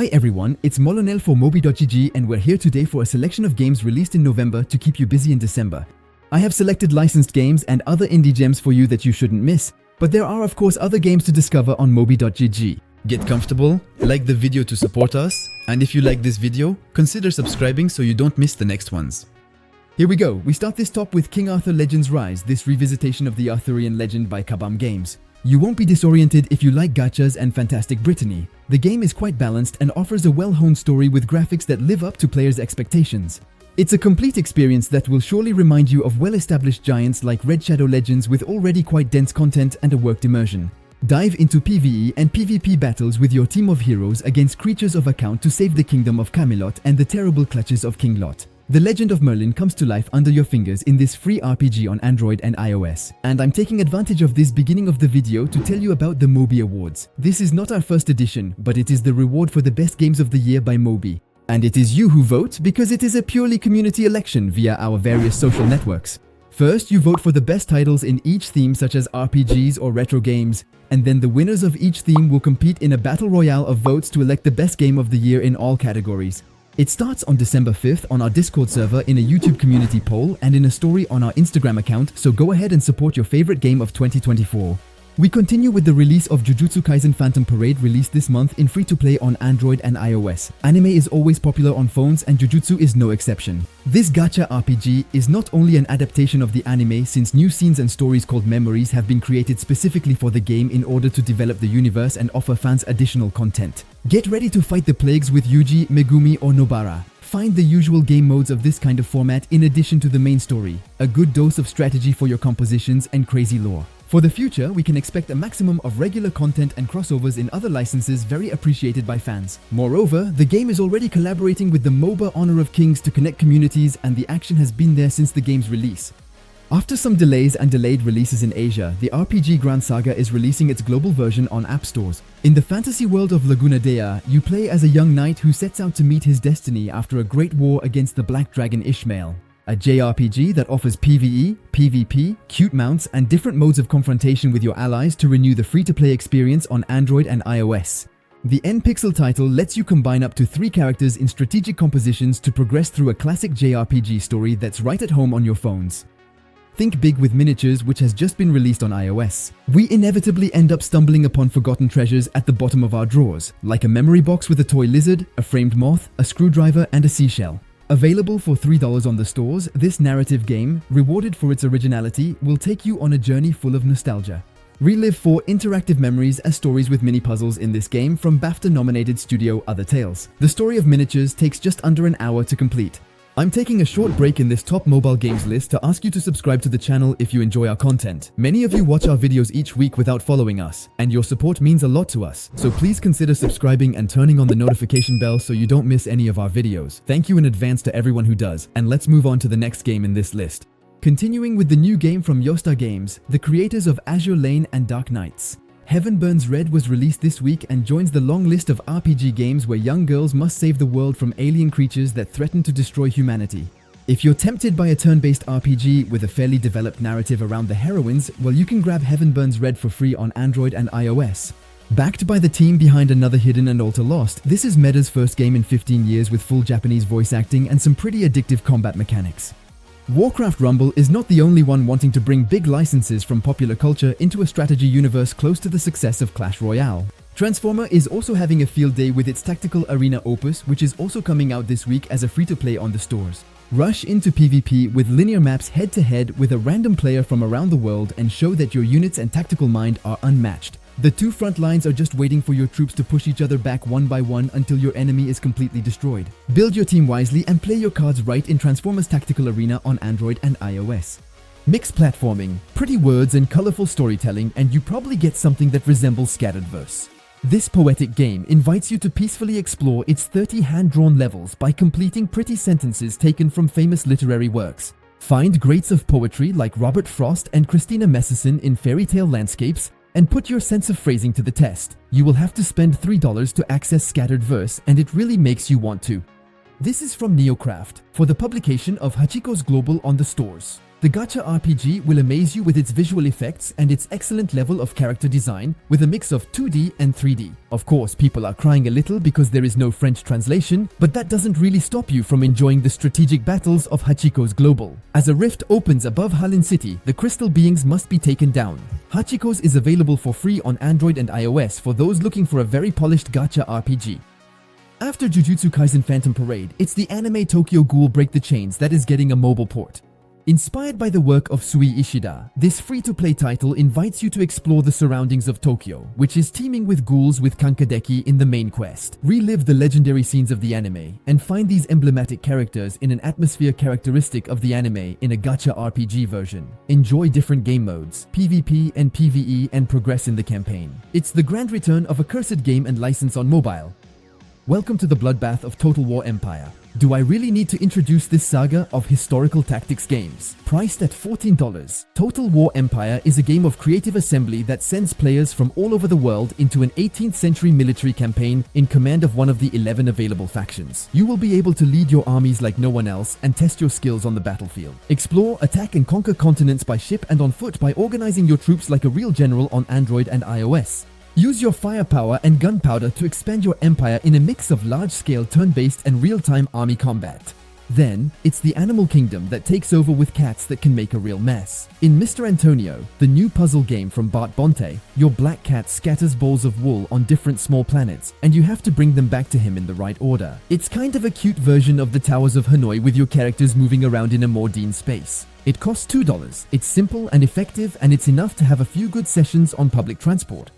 Hi everyone, it's Molonel for Mobi.gg and we're here today for a selection of games released in November to keep you busy in December. I have selected licensed games and other indie gems for you that you shouldn't miss, but there are of course other games to discover on Mobi.gg. Get comfortable, like the video to support us, and if you like this video, consider subscribing so you don't miss the next ones. Here we go, we start this top with King Arthur Legends Rise, this revisitation of the Arthurian legend by Kabam Games. You won't be disoriented if you like gachas and fantastic Brittany. The game is quite balanced and offers a well-honed story with graphics that live up to players' expectations. It's a complete experience that will surely remind you of well-established giants like Red Shadow Legends with already quite dense content and a worked immersion. Dive into PvE and PvP battles with your team of heroes against creatures of account to save the kingdom of Camelot and the terrible clutches of King Lot. The Legend of Merlin comes to life under your fingers in this free RPG on Android and iOS. And I'm taking advantage of this beginning of the video to tell you about the Mobi Awards. This is not our first edition, but it is the reward for the best games of the year by Mobi. And it is you who vote because it is a purely community election via our various social networks. First, you vote for the best titles in each theme such as RPGs or retro games, and then the winners of each theme will compete in a battle royale of votes to elect the best game of the year in all categories. It starts on December 5th on our Discord server in a YouTube community poll and in a story on our Instagram account, so go ahead and support your favorite game of 2024. We continue with the release of Jujutsu Kaisen Phantom Parade released this month in free-to-play on Android and iOS. Anime is always popular on phones and Jujutsu is no exception. This gacha RPG is not only an adaptation of the anime since new scenes and stories called Memories have been created specifically for the game in order to develop the universe and offer fans additional content. Get ready to fight the plagues with Yuji, Megumi or Nobara. Find the usual game modes of this kind of format in addition to the main story. A good dose of strategy for your compositions and crazy lore. For the future, we can expect a maximum of regular content and crossovers in other licenses very appreciated by fans. Moreover, the game is already collaborating with the MOBA Honor of Kings to connect communities and the action has been there since the game's release. After some delays and delayed releases in Asia, the RPG Gran Saga is releasing its global version on app stores. In the fantasy world of Laguna Dea, you play as a young knight who sets out to meet his destiny after a great war against the Black Dragon Ishmael. A JRPG that offers PvE, PvP, cute mounts, and different modes of confrontation with your allies to renew the free-to-play experience on Android and iOS. The N-Pixel title lets you combine up to 3 characters in strategic compositions to progress through a classic JRPG story that's right at home on your phones. Think big with Miniatures, which has just been released on iOS. We inevitably end up stumbling upon forgotten treasures at the bottom of our drawers, like a memory box with a toy lizard, a framed moth, a screwdriver, and a seashell. Available for $3 on the stores, this narrative game, rewarded for its originality, will take you on a journey full of nostalgia. Relive 4 interactive memories as stories with mini-puzzles in this game from BAFTA-nominated studio Other Tales. The story of Miniatures takes just under an hour to complete. I'm taking a short break in this top mobile games list to ask you to subscribe to the channel if you enjoy our content. Many of you watch our videos each week without following us, and your support means a lot to us. So please consider subscribing and turning on the notification bell so you don't miss any of our videos. Thank you in advance to everyone who does, and let's move on to the next game in this list. Continuing with the new game from Yosta Games, the creators of Azure Lane and Dark Knights. Heaven Burns Red was released this week and joins the long list of RPG games where young girls must save the world from alien creatures that threaten to destroy humanity. If you're tempted by a turn-based RPG with a fairly developed narrative around the heroines, well, you can grab Heaven Burns Red for free on Android and iOS. Backed by the team behind Another Hidden and Alter Lost, this is Meda's first game in 15 years with full Japanese voice acting and some pretty addictive combat mechanics. Warcraft Rumble is not the only one wanting to bring big licenses from popular culture into a strategy universe close to the success of Clash Royale. Transformer is also having a field day with its tactical arena opus, which is also coming out this week as a free-to-play on the stores. Rush into PvP with linear maps head-to-head with a random player from around the world and show that your units and tactical mind are unmatched. The 2 front lines are just waiting for your troops to push each other back one by one until your enemy is completely destroyed. Build your team wisely and play your cards right in Transformers Tactical Arena on Android and iOS. Mixed platforming, pretty words and colorful storytelling, and you probably get something that resembles scattered verse. This poetic game invites you to peacefully explore its 30 hand-drawn levels by completing pretty sentences taken from famous literary works. Find greats of poetry like Robert Frost and Christina Masterson in fairy tale landscapes, and put your sense of phrasing to the test. You will have to spend $3 to access scattered verse, and it really makes you want to. This is from Neocraft, for the publication of Hachiko's Global on the stores. The gacha RPG will amaze you with its visual effects and its excellent level of character design with a mix of 2D and 3D. Of course, people are crying a little because there is no French translation, but that doesn't really stop you from enjoying the strategic battles of Hachiko's Global. As a rift opens above Halin City, the crystal beings must be taken down. Hachiko's is available for free on Android and iOS for those looking for a very polished gacha RPG. After Jujutsu Kaisen Phantom Parade, it's the anime Tokyo Ghoul Break the Chains that is getting a mobile port. Inspired by the work of Sui Ishida, this free-to-play title invites you to explore the surroundings of Tokyo, which is teeming with ghouls with Kankadeki in the main quest. Relive the legendary scenes of the anime, and find these emblematic characters in an atmosphere characteristic of the anime in a gacha RPG version. Enjoy different game modes, PvP and PvE, and progress in the campaign. It's the grand return of a cursed game and license on mobile. Welcome to the bloodbath of Total War Empire. Do I really need to introduce this saga of historical tactics games? Priced at $14, Total War Empire is a game of creative assembly that sends players from all over the world into an 18th century military campaign in command of one of the 11 available factions. You will be able to lead your armies like no one else and test your skills on the battlefield. Explore, attack and conquer continents by ship and on foot by organizing your troops like a real general on Android and iOS. Use your firepower and gunpowder to expand your empire in a mix of large-scale turn-based and real-time army combat. Then, it's the animal kingdom that takes over with cats that can make a real mess. In Mr. Antonio, the new puzzle game from Bart Bonte, your black cat scatters balls of wool on different small planets, and you have to bring them back to him in the right order. It's kind of a cute version of the Towers of Hanoi with your characters moving around in a Mordine space. It costs $2. It's simple and effective, and it's enough to have a few good sessions on public transport.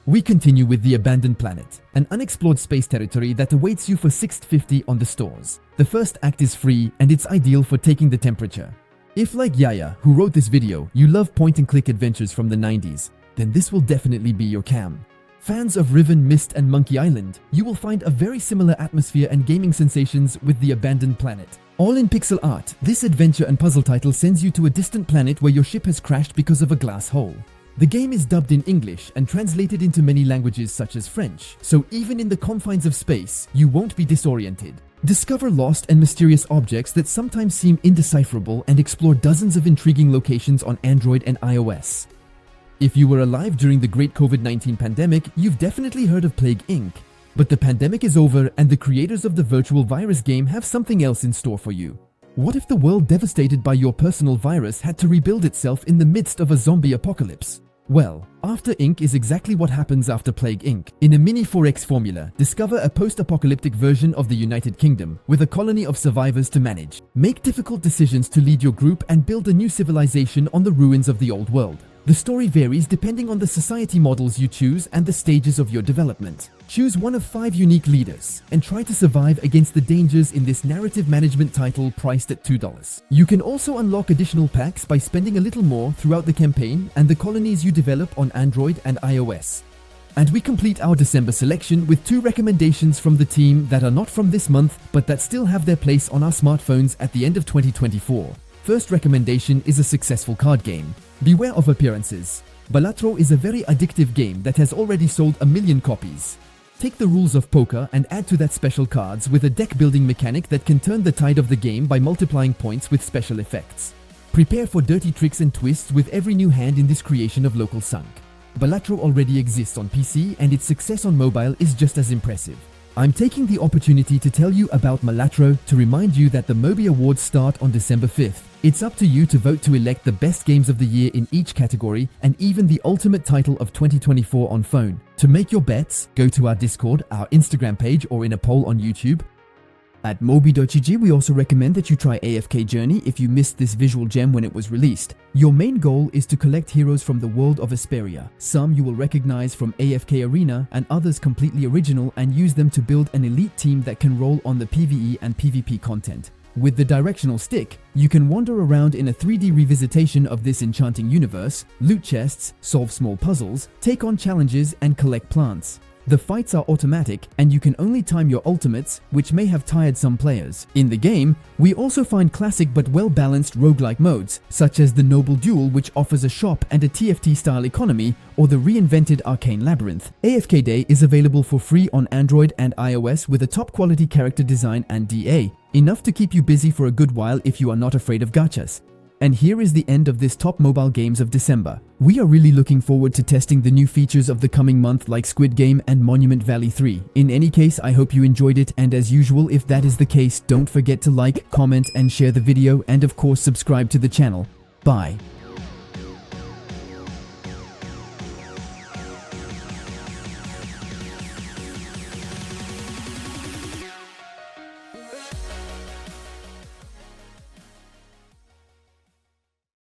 We continue with The Abandoned Planet, an unexplored space territory that awaits you for $6.50 on the stores. The first act is free and it's ideal for taking the temperature. If, like Yaya, who wrote this video, you love point-and-click adventures from the 90s, then this will definitely be your cam. Fans of Riven, Mist and Monkey Island, you will find a very similar atmosphere and gaming sensations with The Abandoned Planet. All in pixel art, this adventure and puzzle title sends you to a distant planet where your ship has crashed because of a glass hole. The game is dubbed in English and translated into many languages such as French, so even in the confines of space, you won't be disoriented. Discover lost and mysterious objects that sometimes seem indecipherable and explore dozens of intriguing locations on Android and iOS. If you were alive during the great COVID-19 pandemic, you've definitely heard of Plague Inc. But the pandemic is over and the creators of the virtual virus game have something else in store for you. What if the world devastated by your personal virus had to rebuild itself in the midst of a zombie apocalypse? Well, After Inc. is exactly what happens after Plague Inc. In a mini 4X formula, discover a post-apocalyptic version of the United Kingdom with a colony of survivors to manage. Make difficult decisions to lead your group and build a new civilization on the ruins of the old world. The story varies depending on the society models you choose and the stages of your development. Choose one of 5 unique leaders and try to survive against the dangers in this narrative management title priced at $2. You can also unlock additional packs by spending a little more throughout the campaign and the colonies you develop on Android and iOS. And we complete our December selection with 2 recommendations from the team that are not from this month but that still have their place on our smartphones at the end of 2024. First recommendation is a successful card game. Beware of appearances. BALATRO is a very addictive game that has already sold 1 million copies. Take the rules of poker and add to that special cards with a deck building mechanic that can turn the tide of the game by multiplying points with special effects. Prepare for dirty tricks and twists with every new hand in this creation of local sunk. BALATRO already exists on PC and its success on mobile is just as impressive. I'm taking the opportunity to tell you about BALATRO to remind you that the Moby Awards start on December 5th. It's up to you to vote to elect the best games of the year in each category and even the ultimate title of 2024 on phone. To make your bets, go to our Discord, our Instagram page or in a poll on YouTube. At Moby.gg, we also recommend that you try AFK Journey if you missed this visual gem when it was released. Your main goal is to collect heroes from the world of Asperia. Some you will recognize from AFK Arena and others completely original and use them to build an elite team that can roll on the PvE and PvP content. With the directional stick, you can wander around in a 3D revisitation of this enchanting universe, loot chests, solve small puzzles, take on challenges and collect plants. The fights are automatic and you can only time your ultimates, which may have tired some players. In the game, we also find classic but well-balanced roguelike modes, such as the Noble Duel, which offers a shop and a TFT-style economy, or the reinvented Arcane Labyrinth. AFK Day is available for free on Android and iOS with a top-quality character design and DA, enough to keep you busy for a good while if you are not afraid of gachas. And here is the end of this top mobile games of December. We are really looking forward to testing the new features of the coming month like Squid Game and Monument Valley 3. In any case, I hope you enjoyed it, and as usual, if that is the case, don't forget to like, comment and share the video, and of course subscribe to the channel. Bye.